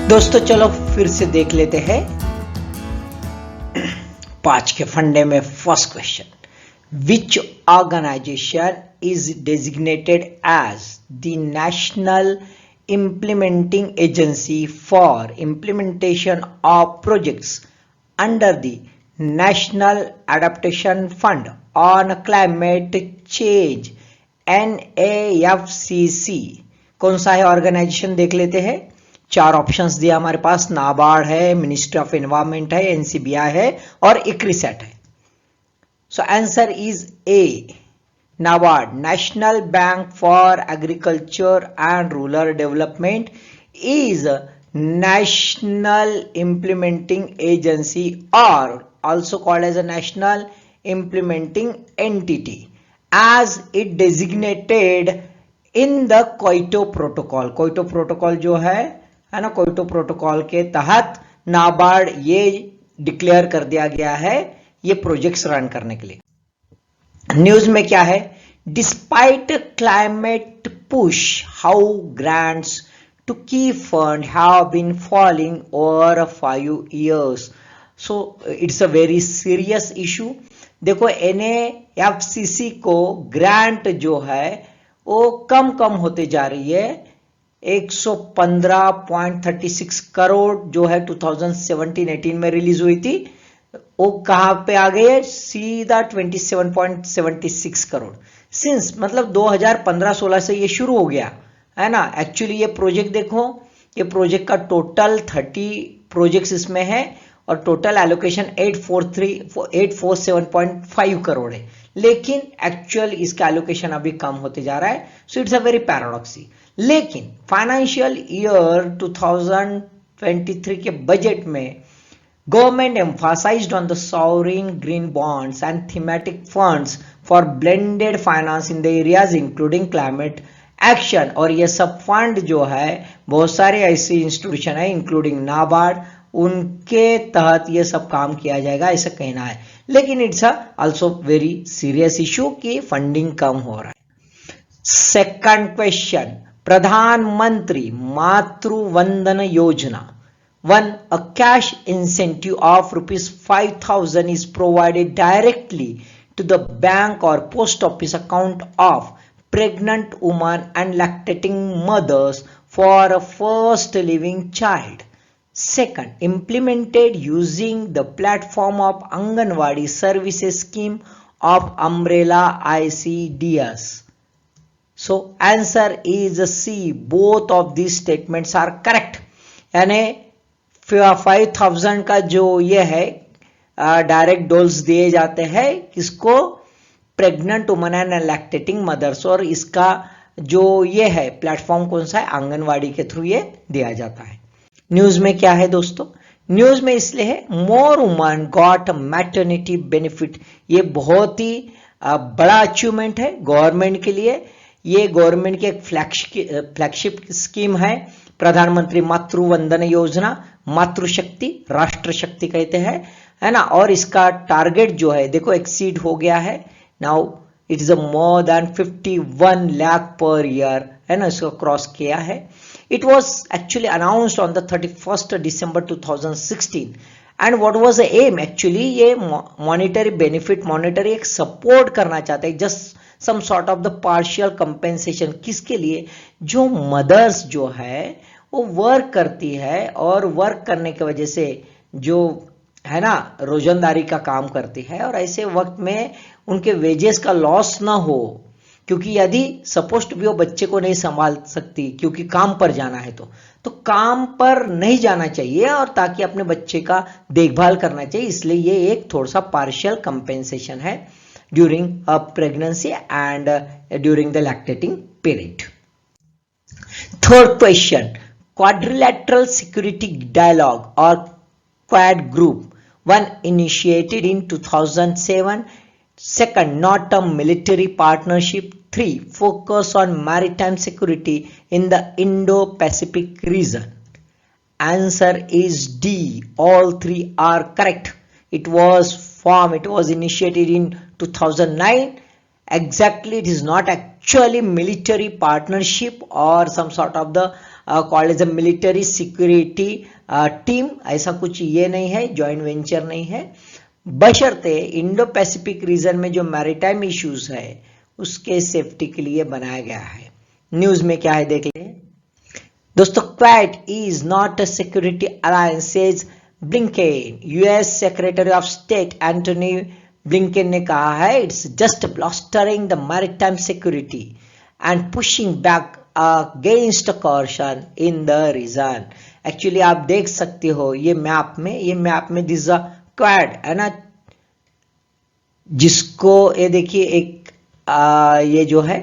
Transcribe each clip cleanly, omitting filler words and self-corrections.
दोस्तों चलो फिर से देख लेते हैं 5 के फंडे में first question, which organization is designated as the national implementing agency for implementation of projects under the National Adaptation Fund on Climate Change NAFCC। कौन सा है ऑर्गेनाइजेशन देख लेते हैं। 4 ऑप्शंस दिया हमारे पास, नाबार्ड है, मिनिस्ट्री ऑफ एनवायरमेंट है, एनसीबीआई है और इक्रिसेट है। So answer is a, NABARD, National Bank for Agriculture and Rural Development is a national implementing agency or also called as a national implementing entity as it designated in the Kyoto Protocol। Kyoto Protocol जो है ना, Kyoto Protocol के तहत नाबार्ड ये declare कर दिया गया है ये प्रोजेक्ट्स रन करने के लिए। न्यूज में क्या है, despite climate push how grants to key fund have been falling over 5 years। So it's a very serious issue. देखो NAFCC को ग्रांट जो है वो कम होते जा रही है। 115.36 करोड़ जो है 2017-18 में रिलीज हुई थी, वो कहां पे आ गई है, सीधा 27.76 करोड़। सिंस मतलब 2015-16 से ये शुरू हो गया है ना। एक्चुअली ये प्रोजेक्ट देखो, ये प्रोजेक्ट का टोटल 30 प्रोजेक्ट्स इसमें है और टोटल एलोकेशन 847.5 करोड़ है, लेकिन एक्चुअल इसका एलोकेशन अभी कम होते जा रहा है। So it's a very paradoxy. लेकिन फाइनेंशियल ईयर 2023 के बजट में Government emphasized on the sovereign green bonds and thematic funds for blended finance in the areas including climate action। और ये सब फंड जो है बहुत सारे ऐसे इंस्टीट्यूशन है इंक्लूडिंग नाबार्ड, उनके तहत ये सब काम किया जाएगा ऐसा कहना है। लेकिन it's also very serious issue कि फंडिंग कम हो रहा है। सेकंड क्वेश्चन, प्रधानमंत्री मातृ वंदन योजना 1. A cash incentive of ₹5,000 is provided directly to the bank or post office account of pregnant women and lactating mothers for a first living child. 2. Implemented using the platform of Anganwadi Services Scheme of Umbrella ICDS। So answer is C. Both of these statements are correct। यानी 5,000 का जो ये है direct doles दिए जाते हैं किसको, pregnant woman and lactating mothers, और इसका जो ये है प्लेटफॉर्म कौन सा है, आंगनवाड़ी के थ्रू ये दिया जाता है। न्यूज में क्या है दोस्तों, न्यूज में इसलिए है मोर वुमन गॉट मैटरनिटी बेनिफिट। ये बहुत ही बड़ा अचीवमेंट है गवर्नमेंट के लिए। ये गवर्नमेंट की एक फ्लैगशिप स्कीम है, प्रधानमंत्री मातृ वंदन योजना। मातृशक्ति राष्ट्र शक्ति कहते हैं, है ना। और इसका टारगेट जो है देखो एक्सीड हो गया है। Now it is more than 51 lakh per year, है ना, इसको क्रॉस किया है। It was actually announced on the 31st December 2016 and what was the aim, actually ये मॉनिटरी बेनिफिट, मॉनिटरी एक सपोर्ट करना चाहते हैं, just some sort of the partial compensation. किसके लिए, जो मदर्स जो है वो वर्क करती है और वर्क करने की वजह से जो है ना रोजंदारी का काम करती है, और ऐसे वक्त में उनके वेजेस का लॉस ना हो, क्योंकि यदि सपोज टू बी वो बच्चे को नहीं संभाल सकती क्योंकि काम पर जाना है तो काम पर नहीं जाना चाहिए और ताकि अपने बच्चे का देखभाल करना चाहिए। इसलिए ये एक थोड़ा सा पार्शियल कंपेंसेशन है during a pregnancy and during the lactating period. Third question, Quadrilateral Security Dialogue or Quad Group 1 initiated in 2007, 2 not a military partnership, 3 focus on maritime security in the Indo-Pacific region। Answer is D, all 3 are correct। It was initiated in 2009। Exactly, it is not actually military partnership or some sort of the called as a military security team, ऐसा कुछ ये नहीं है, joint venture नहीं है, बशर्ते Indo Pacific region में जो मैरीटाइम इश्यूज है उसके सेफ्टी के लिए बनाया गया है। न्यूज में क्या है देख लें दोस्तों। Quad is not a security alliance says Blinken. US secretary of state Antony Blinken ने कहा है it's just bolstering the maritime security and pushing back against coercion in the region. Actually आप देख सकते हो ये मैप में दिस क्वाड है ना, जिसको ये देखिए एक ये जो है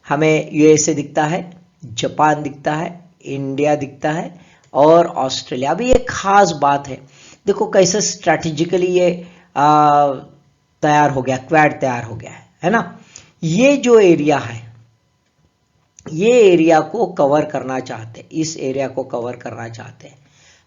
हमें यूएसए दिखता है, जापान दिखता है, इंडिया दिखता है और ऑस्ट्रेलिया। अभी एक खास बात है, देखो कैसे स्ट्रैटेजिकली ये तैयार हो गया, क्वाड तैयार हो गया है ना। ये जो एरिया है ये एरिया को कवर करना चाहते, इस एरिया को कवर करना चाहते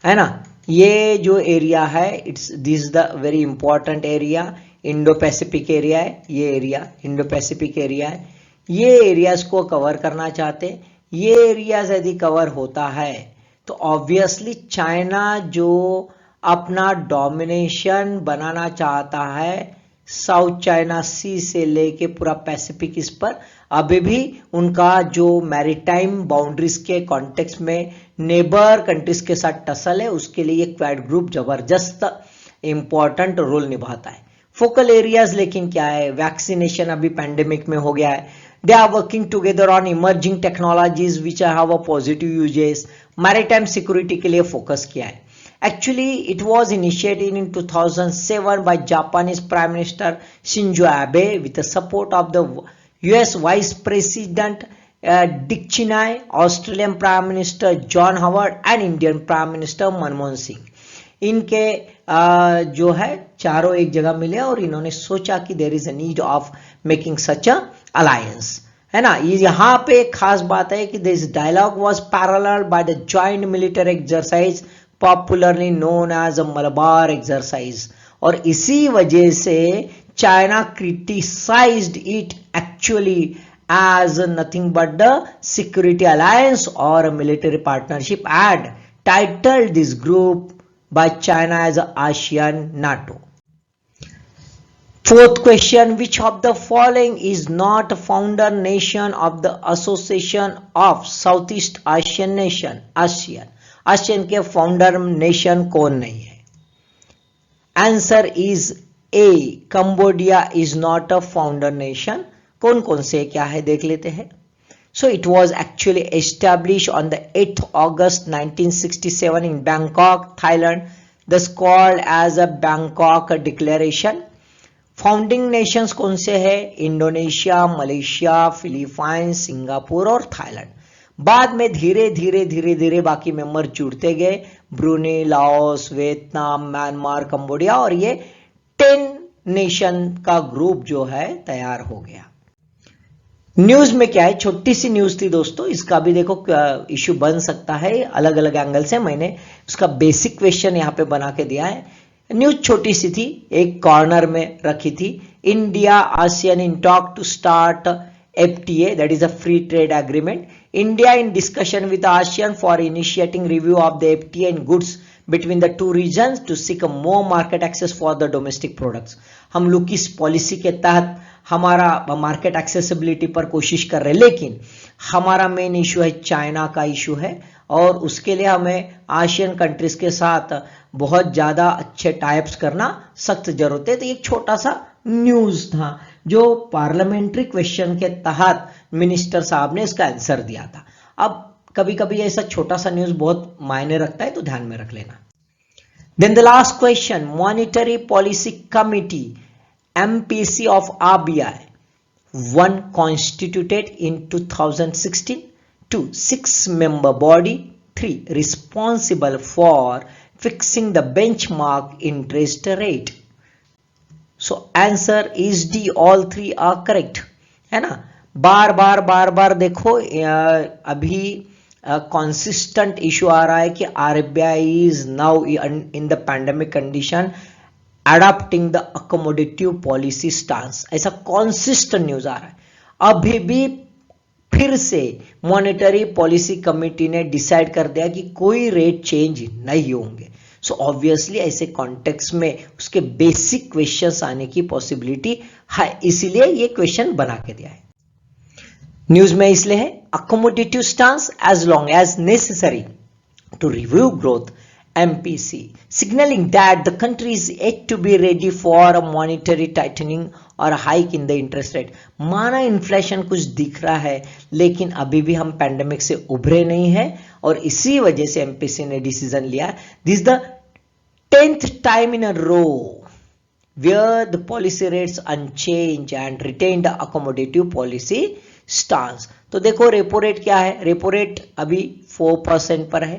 है ना। ये जो एरिया है it's this the very important area, Indo Pacific area है, ये एरिया इंडो पैसिफिक एरिया है, ये एरियाज को कवर करना चाहते। ये एरियाज यदि कवर होता है तो ऑब्वियसली चाइना जो अपना डोमिनेशन बनाना चाहता है साउथ चाइना सी से लेके पूरा पैसिफिक, इस पर अभी भी उनका जो मैरीटाइम बाउंड्रीज के कॉन्टेक्स्ट में नेबर कंट्रीज के साथ टसल है, उसके लिए क्वाड ग्रुप जबरदस्त इंपॉर्टेंट रोल निभाता है। फोकल एरियाज लेकिन क्या है, वैक्सीनेशन अभी पैंडेमिक में हो गया है, they are working together on emerging technologies which have a positive uses, maritime security के लिए फोकस किया है। Actually, it was initiated in 2007 by Japanese Prime Minister Shinzo Abe with the support of the US Vice President Dick Cheney, Australian Prime Minister John Howard and Indian Prime Minister Manmohan Singh. इनके जो है चारों एक जगह मिले और इन्होंने सोचा कि there is a need of making such a alliance, है ना। यहाँ पे एक खास बात है कि this dialogue was parallel by the joint military exercise popularly known as a Malabar exercise, और इसी वजह से China criticized it actually as nothing but the security alliance और military partnership and titled this group by China as ASEAN NATO. Fourth question, which of the following is not a founder nation of the Association of Southeast Asian Nation ASEAN? ASEAN के founder nation कौन नहीं है? Answer is a, Cambodia is not a founder nation. कौन कौन से क्या है देख लेते हैं। So it was actually established on the 8th August 1967 in Bangkok, Thailand, thus called as a Bangkok Declaration. Founding Nations कौन से है? इंडोनेशिया, मलेशिया, फिलीपाइंस, सिंगापुर और थाईलैंड। बाद में धीरे धीरे बाकी मेंबर जुड़ते गए, Brunei, Laos, Vietnam, Myanmar, Cambodia, और ये 10 नेशन का ग्रुप जो है तैयार हो गया। न्यूज में क्या है, छोटी सी न्यूज थी दोस्तों, इसका भी देखो इश्यू बन सकता है अलग अलग एंगल से। मैंने उसका बेसिक क्वेश्चन यहाँ पे बना के दिया है। न्यूज छोटी सी थी, एक कॉर्नर में रखी थी। India ASEAN in talk to start FTA, that is a free trade agreement. India in discussion with ASEAN for initiating review of the FTA and goods between the two regions to seek a more market access for the domestic products. हम लोग किस policy के तहत हमारा market accessibility पर कोशिश कर रहे हैं, लेकिन हमारा मेन इशू है चाइना का इशू है, और उसके लिए हमें आसियन कंट्रीज के साथ बहुत ज्यादा अच्छे टाइप्स करना सख्त जरूरत है। तो एक छोटा सा न्यूज था जो पार्लियामेंट्री क्वेश्चन के तहत मिनिस्टर साहब ने इसका आंसर दिया था। अब कभी कभी ऐसा छोटा सा न्यूज बहुत मायने रखता है, तो ध्यान में रख लेना। Then the last question, monetary policy committee MPC of RBI, 1 constituted in 2016, 2 6-member body, 3 responsible for fixing the benchmark interest rate. So answer is D, all 3 are correct, है ना। बार बार देखो अभी consistent issue आ रहा है कि RBI is now in the pandemic condition adopting the accommodative policy stance, ऐसा consistent news आ रहा है। अभी भी फिर से मॉनेटरी पॉलिसी कमेटी ने डिसाइड कर दिया कि कोई रेट चेंज नहीं होंगे। सो ऑब्वियसली ऐसे कॉन्टेक्स्ट में उसके बेसिक क्वेश्चंस आने की पॉसिबिलिटी है, इसीलिए ये क्वेश्चन बना के दिया है। न्यूज में इसलिए है accommodative stance as long as necessary to review growth, MPC, signaling that the country is yet to be ready for a monetary tightening or a hike in the interest rate। माना inflation कुछ दिख रहा है, लेकिन अभी भी हम pandemic से उभरे नहीं है और इसी वजह से MPC ने डिसीजन लिया। This the 10th time in a row where the policy rates unchanged and retained the accommodative policy stance। तो देखो रेपो रेट क्या है, रेपो रेट अभी 4% पर है,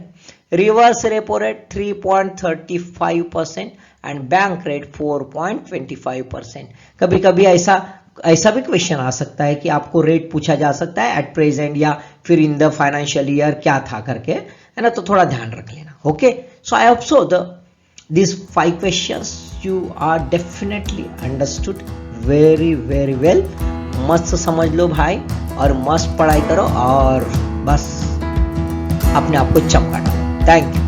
reverse repo rate 3.35% and bank rate 4.25%। कभी कभी ऐसा भी क्वेश्चन आ सकता है कि आपको रेट पूछा जा सकता है एट प्रेजेंट या फिर इन द फाइनेंशियल ईयर क्या था करके, है ना, तो थोड़ा ध्यान रख लेना। Okay, so I hope so these 5 questions you are definitely understood very very well। मस्त समझ लो भाई और मस्त पढ़ाई करो और बस अपने आप को चमका डालो। Thank you.